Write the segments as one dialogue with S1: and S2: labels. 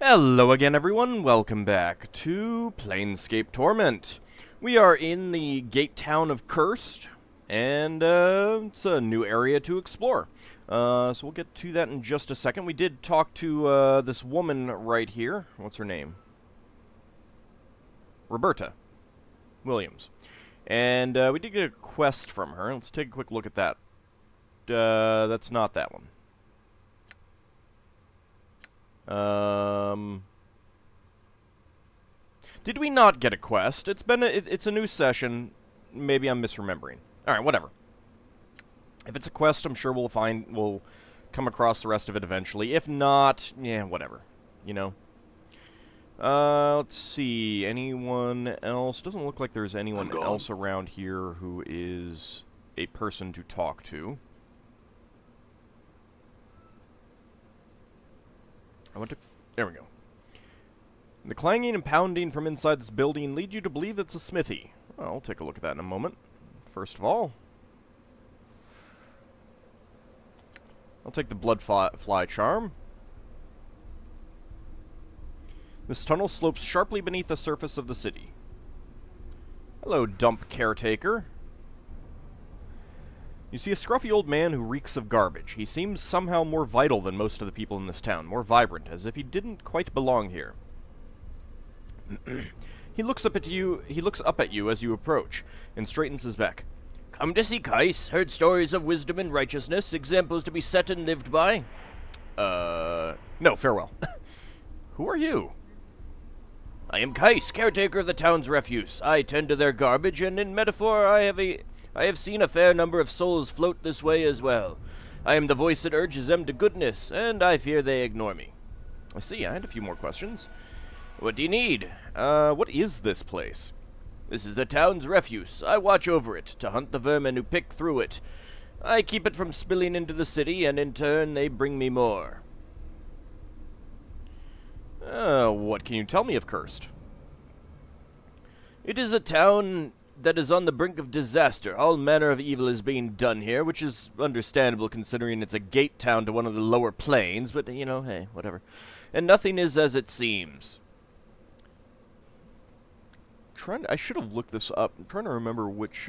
S1: Hello again, everyone. Welcome back to Planescape Torment. We are in the gate town of Curst, and it's a new area to explore. So we'll get to that in just a second. We did talk to this woman right here. What's her name? Roberta Williams. And we did get a quest from her. Let's take a quick look at that. That's not that one. Did we not get a quest? It's been it's a new session. Maybe I'm misremembering. Alright, whatever. If it's a quest, I'm sure we'll come across the rest of it eventually. If not, yeah, whatever. You know? Let's see. Anyone else? Doesn't look like there's anyone else around here who is a person to talk to. There we go. The clanging and pounding from inside this building lead you to believe it's a smithy. Well, I'll take a look at that in a moment. First of all, I'll take the blood fly charm. This tunnel slopes sharply beneath the surface of the city. Hello, dump caretaker. You see a scruffy old man who reeks of garbage. He seems somehow more vital than most of the people in this town, more vibrant, as if he didn't quite belong here. He looks up at you as you approach, and straightens his back. Come to see Kais, heard stories of wisdom and righteousness, examples to be set and lived by? No, farewell. Who are you? I am Kais, caretaker of the town's refuse. I tend to their garbage, and in metaphor I have seen a fair number of souls float this way as well. I am the voice that urges them to goodness, and I fear they ignore me. I see, I had a few more questions. What do you need? What is this place? This is the town's refuse. I watch over it, to hunt the vermin who pick through it. I keep it from spilling into the city, and in turn they bring me more. What can you tell me of Curst? It is a town that is on the brink of disaster. All manner of evil is being done here, which is understandable considering it's a gate town to one of the lower planes, but, you know, hey, whatever. And nothing is as it seems. I should have looked this up. I'm trying to remember which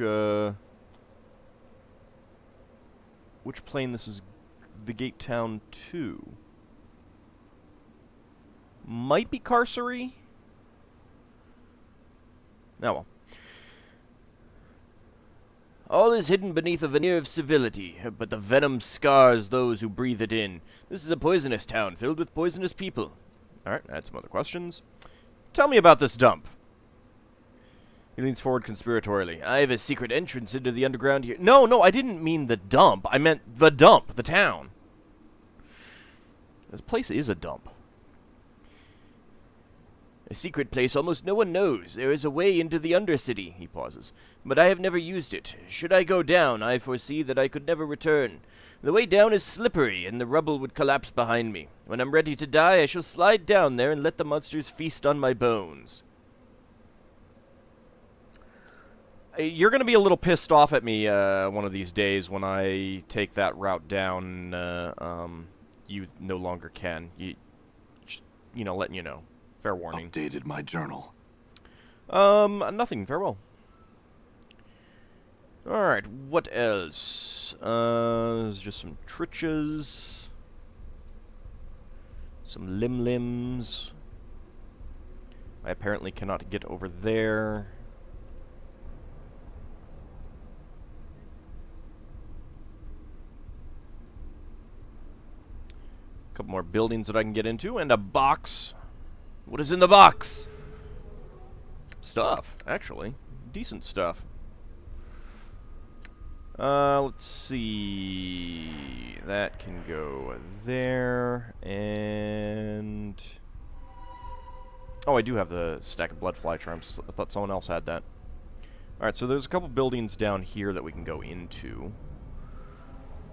S1: plane this is the gate town to. Might be Carcery? Oh well. All is hidden beneath a veneer of civility, but the venom scars those who breathe it in. This is a poisonous town, filled with poisonous people. Alright, I had some other questions. Tell me about this dump. He leans forward conspiratorially. I have a secret entrance into the underground here. No, I didn't mean the dump. I meant the dump, the town. This place is a dump. A secret place almost no one knows. There is a way into the Undercity, he pauses. But I have never used it. Should I go down, I foresee that I could never return. The way down is slippery, and the rubble would collapse behind me. When I'm ready to die, I shall slide down there and let the monsters feast on my bones. You're going to be a little pissed off at me one of these days when I take that route down. You no longer can. You know, letting you know. Fair warning.
S2: Updated my journal.
S1: Nothing. Farewell. Alright, what else? There's just some triches. Some limbs. I apparently cannot get over there. A couple more buildings that I can get into, and a box. What is in the box? Stuff, actually. Decent stuff. Let's see. That can go there, and... Oh, I do have the stack of blood fly charms. I thought someone else had that. Alright, so there's a couple buildings down here that we can go into.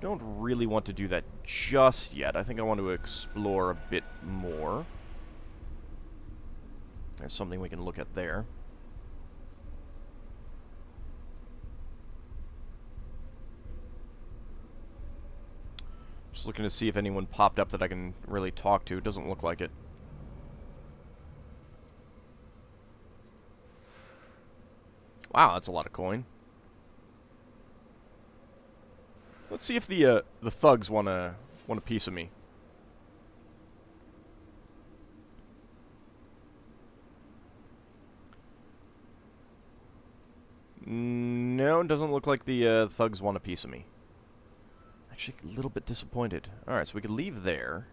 S1: Don't really want to do that just yet. I think I want to explore a bit more. There's something we can look at there. Just looking to see if anyone popped up that I can really talk to. Doesn't look like it. Wow, that's a lot of coin. Let's see if the thugs want a piece of me. No, it doesn't look like the thugs want a piece of me. Actually, a little bit disappointed. Alright, so we could leave there.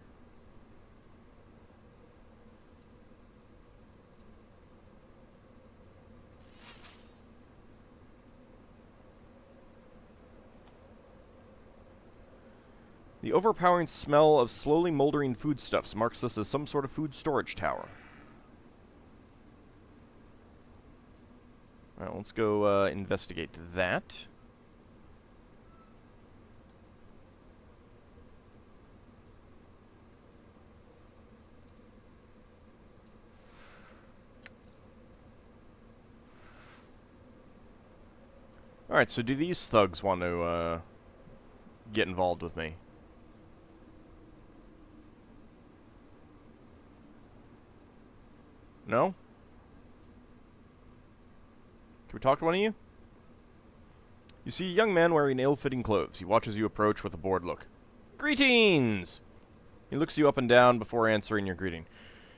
S1: The overpowering smell of slowly moldering foodstuffs marks this as some sort of food storage tower. Alright, let's go investigate that. Alright, so do these thugs want to get involved with me? No? Can we talk to one of you? You see a young man wearing ill-fitting clothes. He watches you approach with a bored look. Greetings! He looks you up and down before answering your greeting.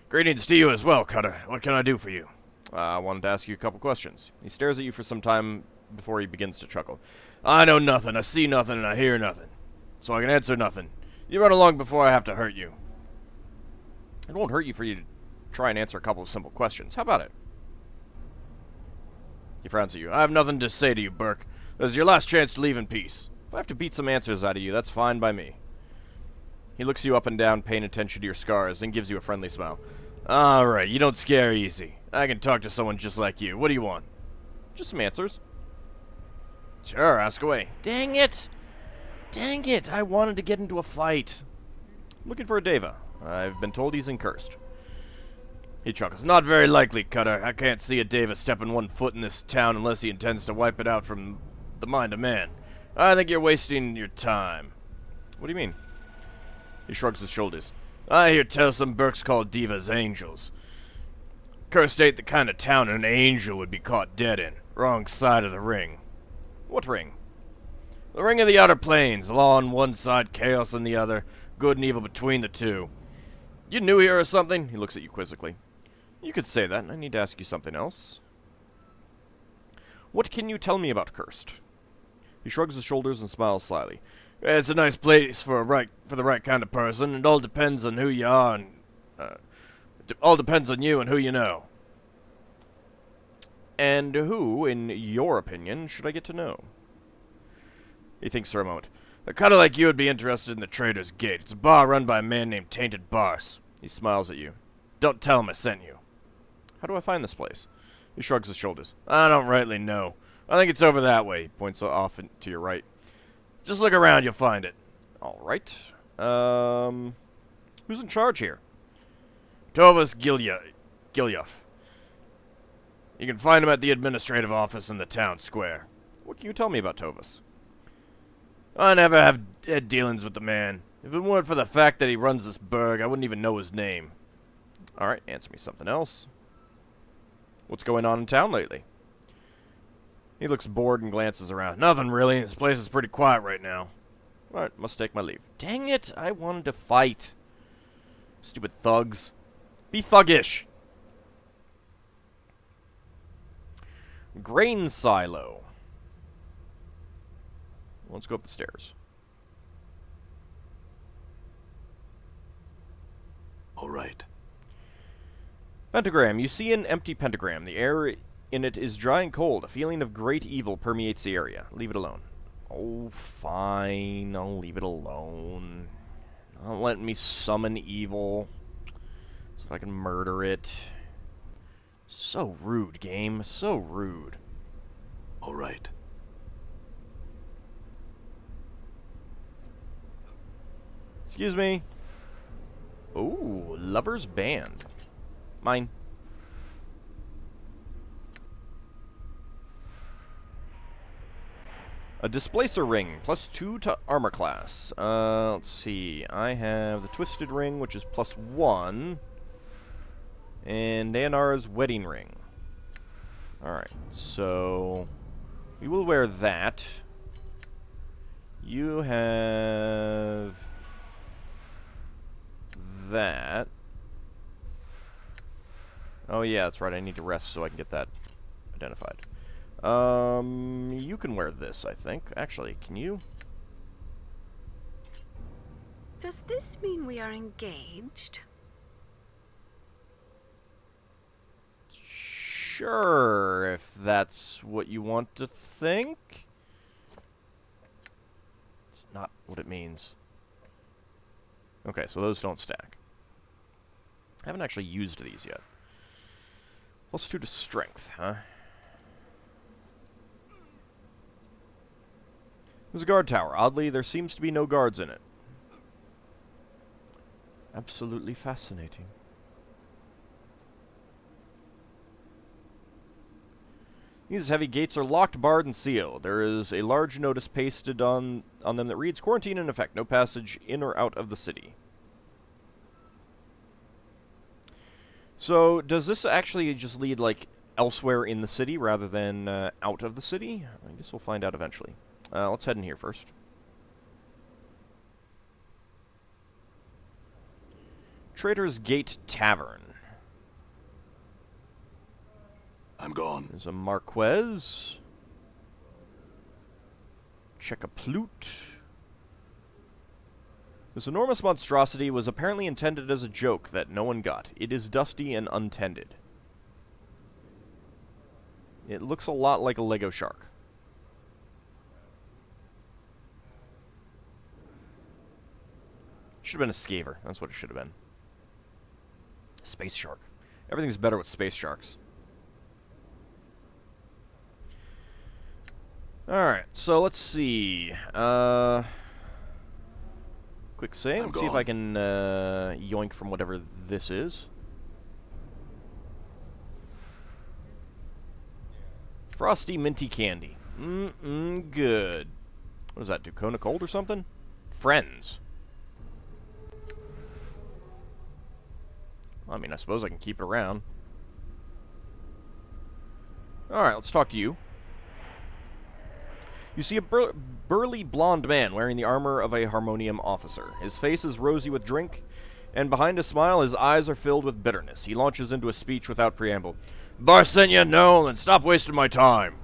S1: Greetings to you as well, Cutter. What can I do for you? I wanted to ask you a couple questions. He stares at you for some time before he begins to chuckle. I know nothing, I see nothing, and I hear nothing. So I can answer nothing. You run along before I have to hurt you. It won't hurt you for you to try and answer a couple of simple questions. How about it? He frowns at you. I have nothing to say to you, Burke. This is your last chance to leave in peace. If I have to beat some answers out of you, that's fine by me. He looks you up and down, paying attention to your scars, and gives you a friendly smile. Alright, you don't scare easy. I can talk to someone just like you. What do you want? Just some answers. Sure, ask away. Dang it! Dang it! I wanted to get into a fight. I'm looking for a Deva. I've been told he's in Curst. He chuckles. Not very likely, Cutter. I can't see a Deva stepping one foot in this town unless he intends to wipe it out from the mind of man. I think you're wasting your time. What do you mean? He shrugs his shoulders. I hear tell some Burks call Divas angels. Curst ain't the kind of town an angel would be caught dead in. Wrong side of the ring. What ring? The ring of the outer planes. Law on one side, chaos on the other. Good and evil between the two. You new here or something? He looks at you quizzically. You could say that. I need to ask you something else. What can you tell me about Curst? He shrugs his shoulders and smiles slyly. It's a nice place for the right kind of person. It all depends on who you are, and all depends on you and who you know. And who, in your opinion, should I get to know? He thinks for a moment. A cutter like you would be interested in the Trader's Gate. It's a bar run by a man named Tainted Bars. He smiles at you. Don't tell him I sent you. How do I find this place? He shrugs his shoulders. I don't rightly know. I think it's over that way. He points off to your right. Just look around, you'll find it. All right. Who's in charge here? Tovas Gilyuf. You can find him at the administrative office in the town square. What can you tell me about Tovas? I never have had dealings with the man. If it weren't for the fact that he runs this burg, I wouldn't even know his name. Alright, answer me something else. What's going on in town lately? He looks bored and glances around. Nothing really. This place is pretty quiet right now. Alright, must take my leave. Dang it! I wanted to fight. Stupid thugs. Be thuggish. Grain silo. Let's go up the stairs.
S2: All right.
S1: Pentagram. You see an empty pentagram. The air in it is dry and cold. A feeling of great evil permeates the area. Leave it alone. Oh, fine. I'll leave it alone. Don't let me summon evil so I can murder it. So rude, game. So rude.
S2: All right.
S1: Excuse me. Ooh, Lover's Band. Mine. A Displacer Ring, +2 to armor class. Let's see. I have the Twisted Ring, which is +1. And Dayanara's Wedding Ring. Alright, so we will wear that. You have that. Oh yeah, that's right, I need to rest so I can get that identified. You can wear this, I think. Actually, can you?
S3: Does this mean we are engaged?
S1: Sure, if that's what you want to think. It's not what it means. Okay, so those don't stack. I haven't actually used these yet. +2 to strength, huh? There's a guard tower. Oddly, there seems to be no guards in it. Absolutely fascinating. These heavy gates are locked, barred, and sealed. There is a large notice pasted on them that reads, "Quarantine in effect. No passage in or out of the city." So, does this actually just lead, like, elsewhere in the city rather than out of the city? I guess we'll find out eventually. Let's head in here first. Trader's Gate Tavern.
S2: I'm gone.
S1: There's a Marquez. Check a Plute. This enormous monstrosity was apparently intended as a joke that no one got. It is dusty and untended. It looks a lot like a Lego shark. Should have been a scaver. That's what it should have been. Space shark. Everything's better with space sharks. Alright, so let's see. Quick save. Let's see if I can yoink from whatever this is. Frosty Minty Candy. Good. What does that do? Cone of Cold or something? Friends. I mean, I suppose I can keep it around. Alright, let's talk to you. You see a burly blonde man wearing the armor of a harmonium officer. His face is rosy with drink, and behind his smile, his eyes are filled with bitterness. He launches into a speech without preamble. "Barsenya Nolan, stop wasting my time!"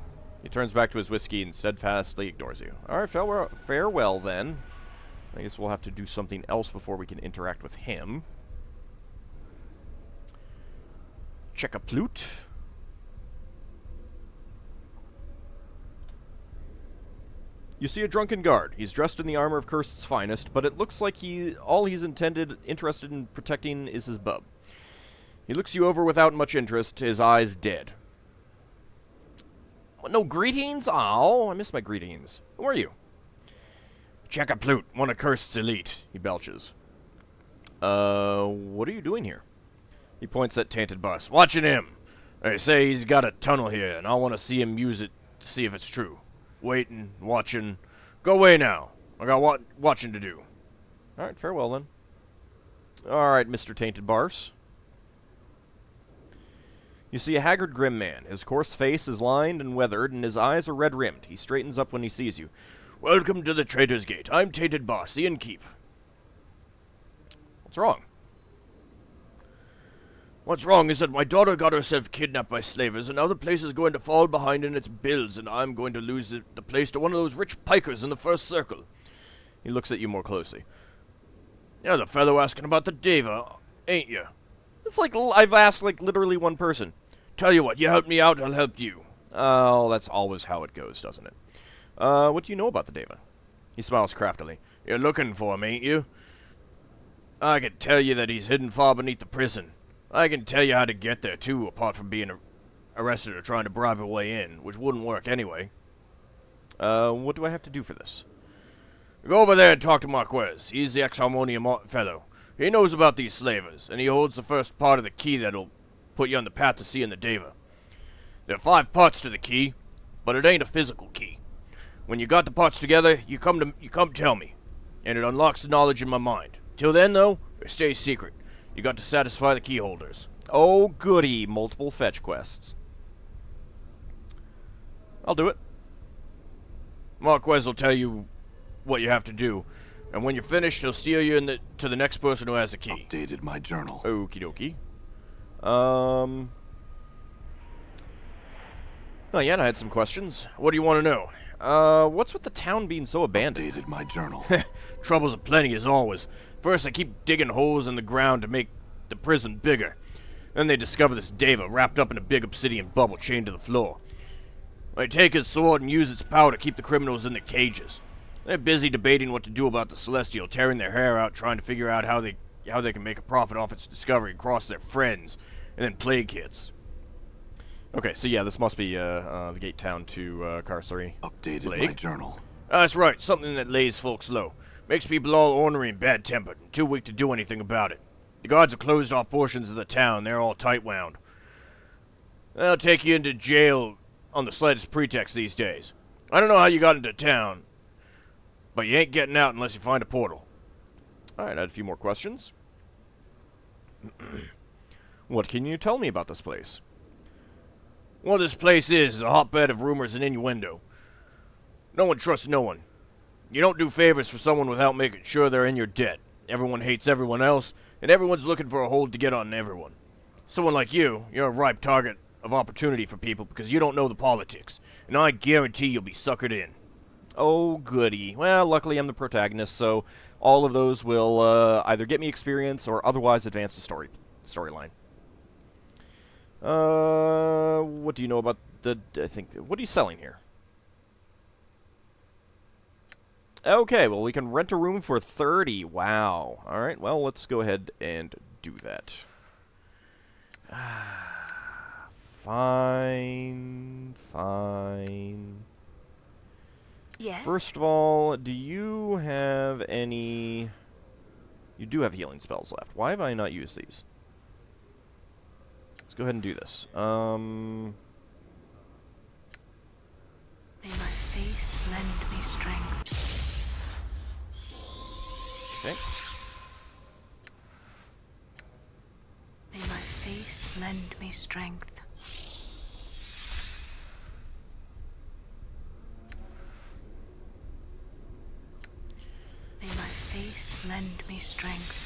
S1: He turns back to his whiskey and steadfastly ignores you. Alright, farewell then. I guess we'll have to do something else before we can interact with him. Check a Plute. You see a drunken guard. He's dressed in the armor of Curst's finest, but it looks like all he's interested in protecting is his bub. He looks you over without much interest, his eyes dead. No greetings? Oh, I missed my greetings. Who are you? Check a Plute, one of Curst's elite, he belches. What are you doing here? He points at Tainted Bus. Watching him. They say he's got a tunnel here, and I want to see him use it to see if it's true. Waiting, watching. Go away now. I got watching to do. Alright, farewell then. Alright, Mr. Tainted Bars. You see a haggard, grim man. His coarse face is lined and weathered, and his eyes are red-rimmed. He straightens up when he sees you. Welcome to the Trader's Gate. I'm Tainted Boss, the innkeep. What's wrong? What's wrong is that my daughter got herself kidnapped by slavers, and now the place is going to fall behind in its bills, and I'm going to lose the place to one of those rich pikers in the first circle. He looks at you more closely. You're the fellow asking about the Deva, ain't you? It's like I've asked, like, literally one person. Tell you what, you help me out, I'll help you. Oh, that's always how it goes, doesn't it? What do you know about the Deva? He smiles craftily. You're looking for him, ain't you? I can tell you that he's hidden far beneath the prison. I can tell you how to get there, too, apart from being arrested or trying to bribe your way in, which wouldn't work anyway. What do I have to do for this? Go over there and talk to Marquez. He's the ex-harmonium fellow. He knows about these slavers, and he holds the first part of the key that'll put you on the path to seeing the Deva. There are 5 parts to the key, but it ain't a physical key. When you got the parts together, you come tell me, and it unlocks the knowledge in my mind. Till then, though, it stays secret. You got to satisfy the key holders. Oh, goody. Multiple fetch quests. I'll do it. Marquez will tell you what you have to do, and when you're finished, he'll steer you to the next person who has the key.
S2: Updated my journal.
S1: Okie dokie. Not yet. I had some questions. What do you want to know? What's with the town being so abandoned?
S2: Updated my journal.
S1: Troubles aplenty as always. First, they keep digging holes in the ground to make the prison bigger. Then they discover this Deva wrapped up in a big obsidian bubble chained to the floor. They take his sword and use its power to keep the criminals in their cages. They're busy debating what to do about the Celestial, tearing their hair out, trying to figure out how they can make a profit off its discovery and cross their friends, and then plague hits. Okay, so yeah, this must be the gate town to Carcery.
S2: Updated my journal.
S1: That's right, something that lays folks low. Makes people all ornery and bad-tempered, and too weak to do anything about it. The guards have closed off portions of the town. They're all tight-wound. They'll take you into jail on the slightest pretext these days. I don't know how you got into town, but you ain't getting out unless you find a portal. Alright, I had a few more questions. What can you tell me about this place? What this place is a hotbed of rumors and innuendo. No one trusts no one. You don't do favors for someone without making sure they're in your debt. Everyone hates everyone else, and everyone's looking for a hold to get on everyone. Someone like you're a ripe target of opportunity for people because you don't know the politics, and I guarantee you'll be suckered in. Oh, goody. Well, luckily I'm the protagonist, so all of those will either get me experience or otherwise advance the storyline. What do you know about what are you selling here? Okay, well, we can rent a room for 30. Wow. Alright, well, let's go ahead and do that. Fine.
S3: Yes?
S1: First of all, do you have any... You do have healing spells left. Why have I not used these? Let's go ahead and do this.
S3: May my face lend me strength.
S1: Okay.
S3: May my face lend me strength. May my face lend me strength.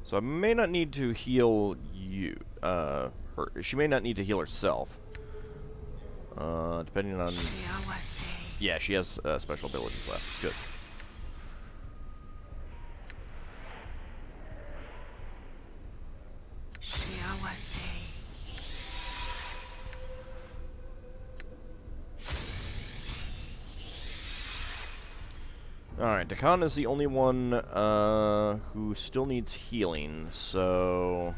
S1: So I may not need to heal you. Her. She may not need to heal herself. Depending on... Yeah, she has special abilities left. Good. Alright, Dakan is the only one who still needs healing, so...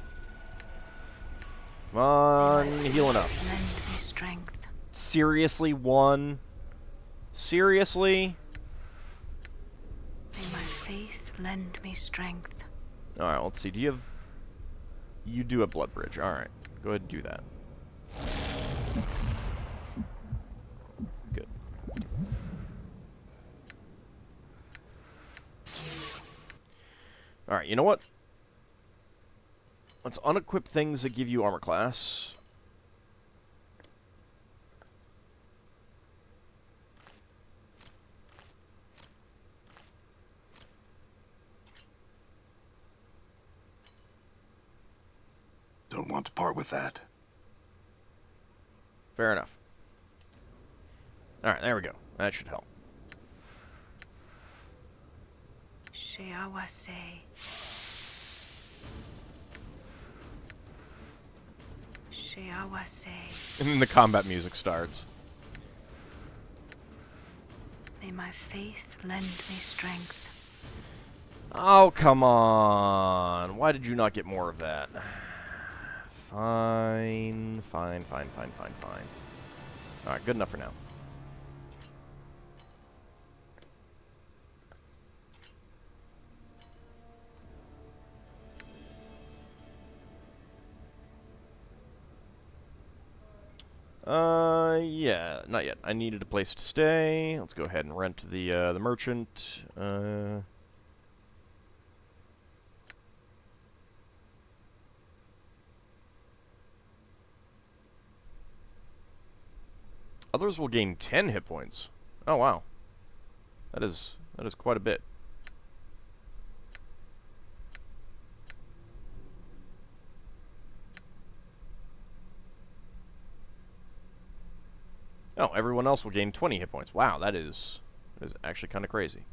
S1: Come on, healing up. Seriously, one? Seriously?
S3: May my faith lend me strength.
S1: Alright, let's see. Do you have... You do have Blood Bridge. Alright, go ahead and do that. Good. Alright, you know what? Let's unequip things that give you armor class.
S2: Don't want to part with that.
S1: Fair enough. Alright, there we go. That should help.
S3: Sheawase. Sheawase.
S1: And then the combat music starts.
S3: May my faith lend me strength.
S1: Oh, come on. Why did you not get more of that? Fine. Alright, good enough for now. Yeah, not yet. I needed a place to stay. Let's go ahead and rent the merchant. Others will gain 10 hit points. Oh, wow. That is quite a bit. Oh, everyone else will gain 20 hit points. Wow, that is actually kind of crazy.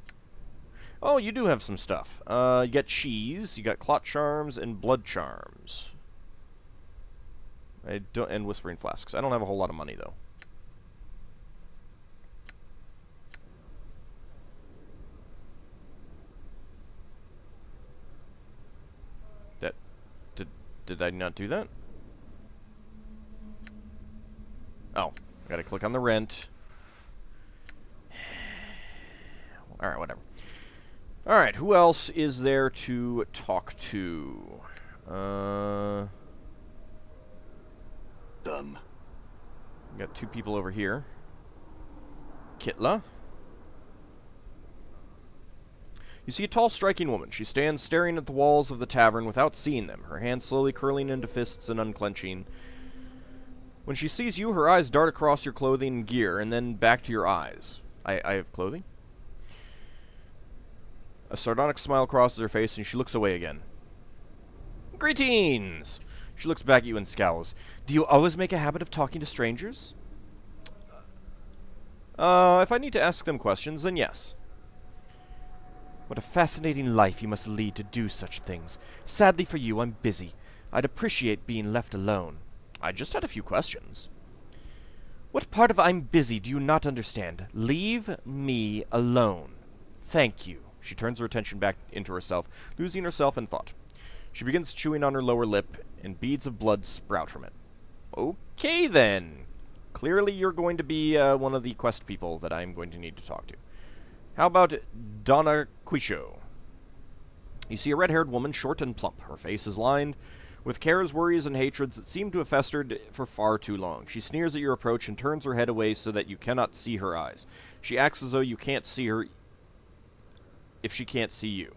S1: Oh, you do have some stuff. You got cheese, you got clot charms, and blood charms. And whispering flasks. I don't have a whole lot of money, though. Did I not do that? Oh, I gotta click on the rent. Alright, whatever. Alright, who else is there to talk to?
S2: Done.
S1: Got 2 people over here. Kitla. You see a tall, striking woman. She stands staring at the walls of the tavern without seeing them, her hands slowly curling into fists and unclenching. When she sees you, her eyes dart across your clothing and gear, and then back to your eyes. I have clothing? A sardonic smile crosses her face, and she looks away again. Greetings! She looks back at you and scowls. Do you always make a habit of talking to strangers? If I need to ask them questions, then yes. What a fascinating life you must lead to do such things. Sadly for you, I'm busy. I'd appreciate being left alone. I just had a few questions. What part of I'm busy do you not understand? Leave me alone. Thank you. She turns her attention back into herself, losing herself in thought. She begins chewing on her lower lip, and beads of blood sprout from it. Okay, then. Clearly you're going to be one of the quest people that I'm going to need to talk to. How about Donna Quisho? You see a red-haired woman, short and plump. Her face is lined with cares, worries, and hatreds that seem to have festered for far too long. She sneers at your approach and turns her head away so that you cannot see her eyes. She acts as though you can't see her if she can't see you.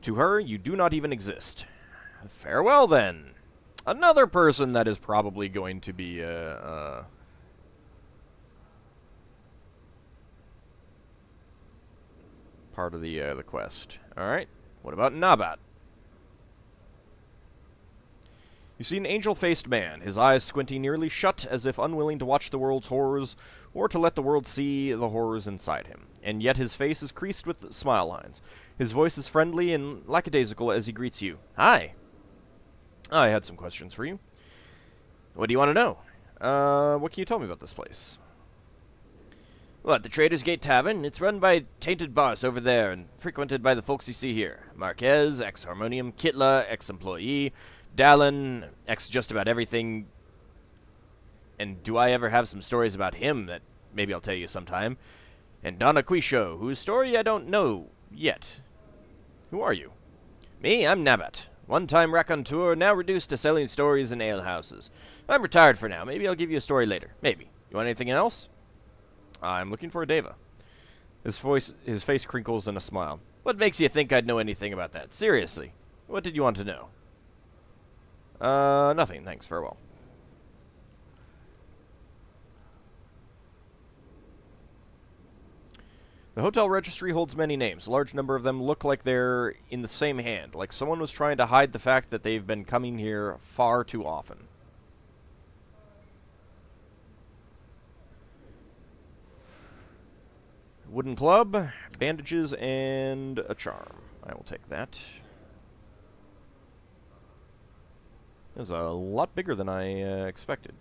S1: To her, you do not even exist. Farewell, then. Another person that is probably going to be, part of the quest. Alright, what about Nabat? You see an angel-faced man, his eyes squinting nearly shut as if unwilling to watch the world's horrors or to let the world see the horrors inside him. And yet his face is creased with smile lines. His voice is friendly and lackadaisical as he greets you. Hi. I had some questions for you. What do you want to know? What can you tell me about this place? Well, at the Trader's Gate Tavern, it's run by tainted boss over there and frequented by the folks you see here. Marquez, ex-Harmonium, Kitla, ex-employee, Dallin, ex-just about everything. And do I ever have some stories about him that maybe I'll tell you sometime? And Donna Quisho, whose story I don't know yet. Who are you? Me, I'm Nabat. One-time raconteur, now reduced to selling stories in alehouses. I'm retired for now. Maybe I'll give you a story later. Maybe. You want anything else? I'm looking for a Deva. His face crinkles in a smile. What makes you think I'd know anything about that? Seriously. What did you want to know? Nothing. Thanks. Farewell. The hotel registry holds many names. A large number of them look like they're in the same hand, like someone was trying to hide the fact that they've been coming here far too often. Wooden club, bandages, and a charm. I will take that. That was a lot bigger than I expected.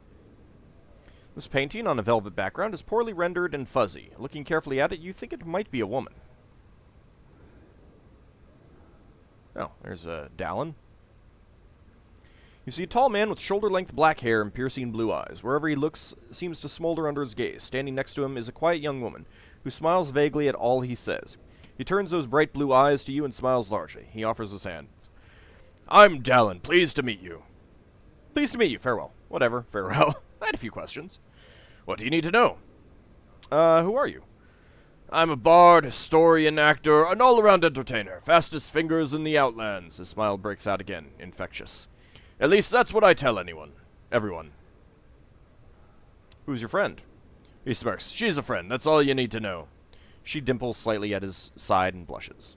S1: This painting on a velvet background is poorly rendered and fuzzy. Looking carefully at it, you think it might be a woman. Oh, there's Dallin. You see a tall man with shoulder-length black hair and piercing blue eyes. Wherever he looks seems to smolder under his gaze. Standing next to him is a quiet young woman who smiles vaguely at all he says. He turns those bright blue eyes to you and smiles largely. He offers his hand. I'm Dallin. Pleased to meet you. Pleased to meet you. Farewell. Whatever. Farewell. I had a few questions. What do you need to know? Who are you? I'm a bard, historian, actor, an all-around entertainer. Fastest fingers in the Outlands. His smile breaks out again, infectious. At least that's what I tell everyone. Who's your friend? He smirks. She's a friend. That's all you need to know. She dimples slightly at his side and blushes.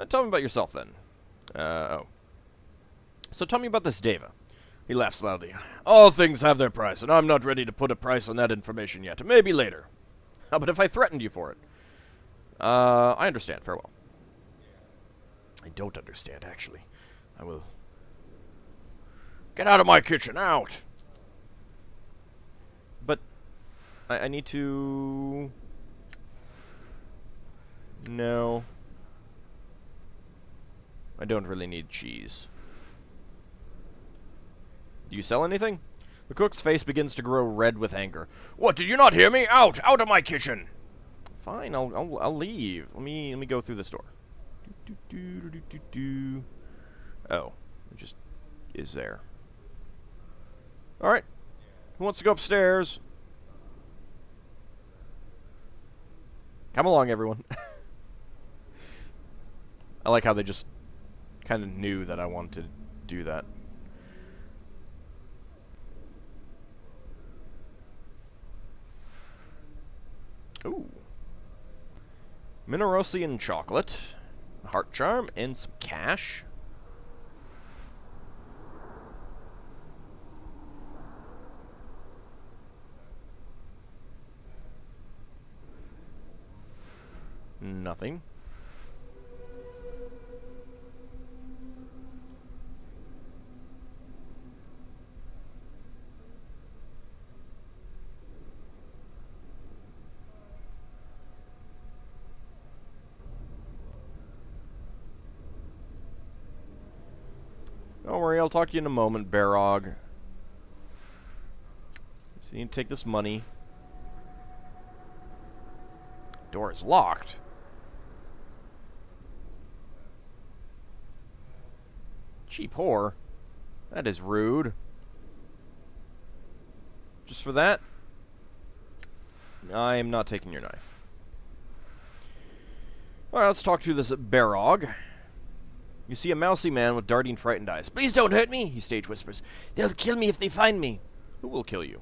S1: Tell me about yourself, then. Oh. So tell me about this Deva. He laughs loudly. All things have their price, and I'm not ready to put a price on that information yet. Maybe later. How about if I threatened you for it? I understand. Farewell. I don't understand, actually. I will... Get out of my kitchen! Out! But... I need to... No. I don't really need cheese. Do you sell anything? The cook's face begins to grow red with anger. What, did you not hear me? Out! Out of my kitchen! Fine, I'll leave. Let me go through this door. Oh, it just is there. Alright. Who wants to go upstairs? Come along, everyone. I like how they just kind of knew that I wanted to do that. Ooh. Minerosian chocolate, a heart charm, and some cash. Nothing. Don't worry, I'll talk to you in a moment, Barog. Just need to take this money. Door is locked. Cheap whore. That is rude. Just for that? I am not taking your knife. Alright, let's talk to this Barog. You see a mousy man with darting, frightened eyes. Please don't hurt me, he stage whispers. They'll kill me if they find me. Who will kill you?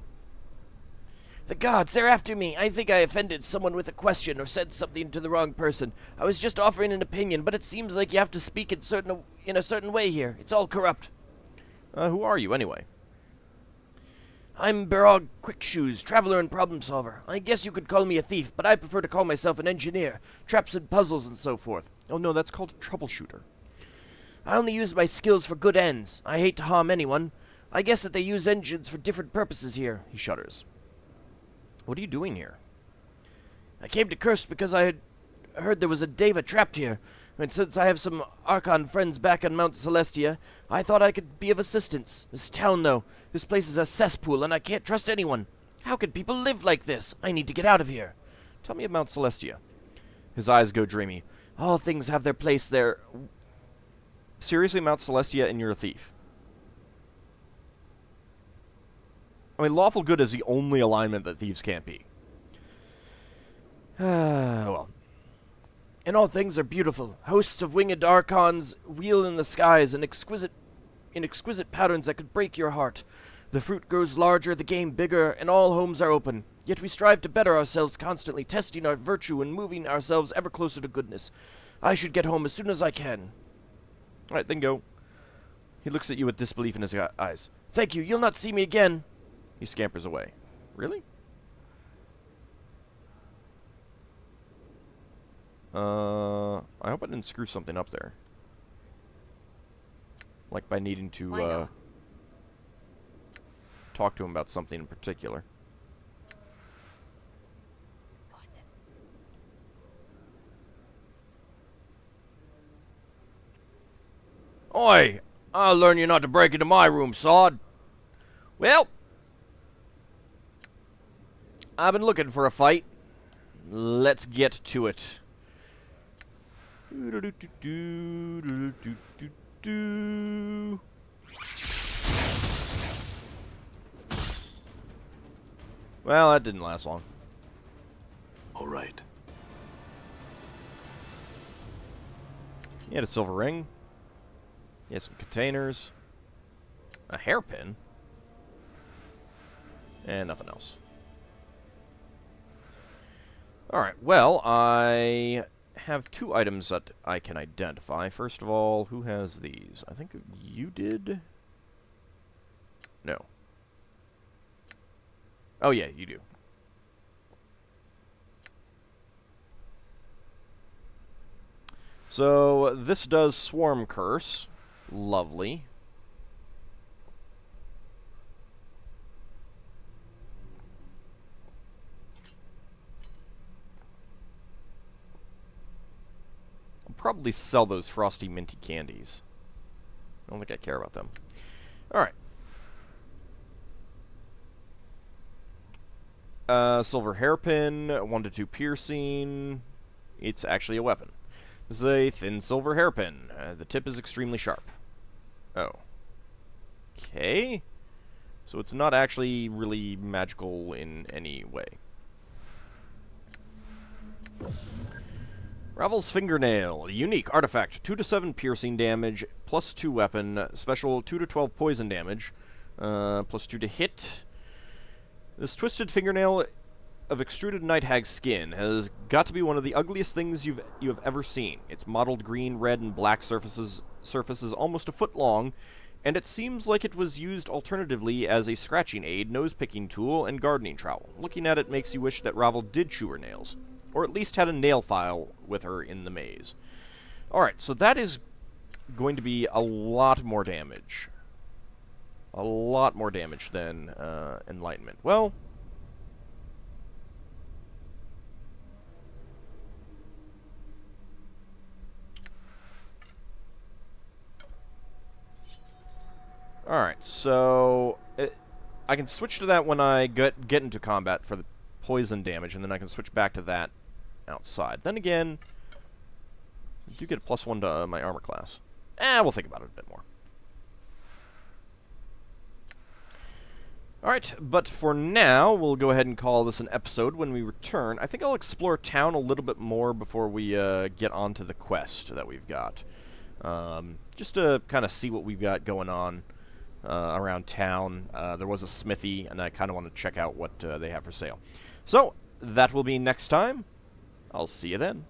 S1: The gods, they're after me. I think I offended someone with a question or said something to the wrong person. I was just offering an opinion, but it seems like you have to speak in a certain way here. It's all corrupt. Who are you, anyway? I'm Barog Quickshoes, traveler and problem solver. I guess you could call me a thief, but I prefer to call myself an engineer. Traps and puzzles and so forth. Oh no, that's called a troubleshooter. I only use my skills for good ends. I hate to harm anyone. I guess that they use engines for different purposes here. He shudders. What are you doing here? I came to Curst because I had heard there was a Deva trapped here, and since I have some Archon friends back on Mount Celestia, I thought I could be of assistance. This town, though, this place is a cesspool, and I can't trust anyone. How could people live like this? I need to get out of here. Tell me of Mount Celestia. His eyes go dreamy. All things have their place there. Seriously, Mount Celestia, and you're a thief? I mean, lawful good is the only alignment that thieves can't be. Well. And all things are beautiful. Hosts of winged archons wheel in the skies in exquisite patterns that could break your heart. The fruit grows larger, the game bigger, and all homes are open. Yet we strive to better ourselves constantly, testing our virtue and moving ourselves ever closer to goodness. I should get home as soon as I can. Alright, then go. He looks at you with disbelief in his eyes. Thank you, you'll not see me again. He scampers away. Really? I hope I didn't screw something up there. Like by needing to, talk to him about something in particular. Oi! I'll learn you not to break into my room, sod. Well, I've been looking for a fight. Let's get to it. Well, that didn't last long.
S2: All right.
S1: He had a silver ring. He has some containers. A hairpin. And nothing else. Alright, well, I have 2 items that I can identify. First of all, who has these? I think you did? No. Oh yeah, you do. So, this does Swarm Curse. Lovely. I'll probably sell those frosty minty candies. I don't think I care about them. Alright. Silver hairpin, 1 to 2 piercing. It's actually a weapon. This is a thin silver hairpin. The tip is extremely sharp. Oh. Okay. So it's not actually really magical in any way. Ravel's Fingernail. Unique artifact. 2 to 7 piercing damage, plus 2 weapon. Special 2 to 12 poison damage, plus 2 to hit. This twisted fingernail of extruded night hag skin has got to be one of the ugliest things you have ever seen. Its mottled green, red, and black surfaces almost a foot long, and it seems like it was used alternatively as a scratching aid, nose-picking tool, and gardening trowel. Looking at it makes you wish that Ravel did chew her nails, or at least had a nail file with her in the maze. Alright, so that is going to be a lot more damage. A lot more damage than Enlightenment. Well, alright, so I can switch to that when I get into combat for the poison damage, and then I can switch back to that outside. Then again, I do get a +1 to my armor class. We'll think about it a bit more. Alright, but for now, we'll go ahead and call this an episode. When we return, I think I'll explore town a little bit more before we get on to the quest that we've got. Just to kind of see what we've got going on around town. There was a smithy, and I kind of want to check out what they have for sale. So, that will be next time. I'll see you then.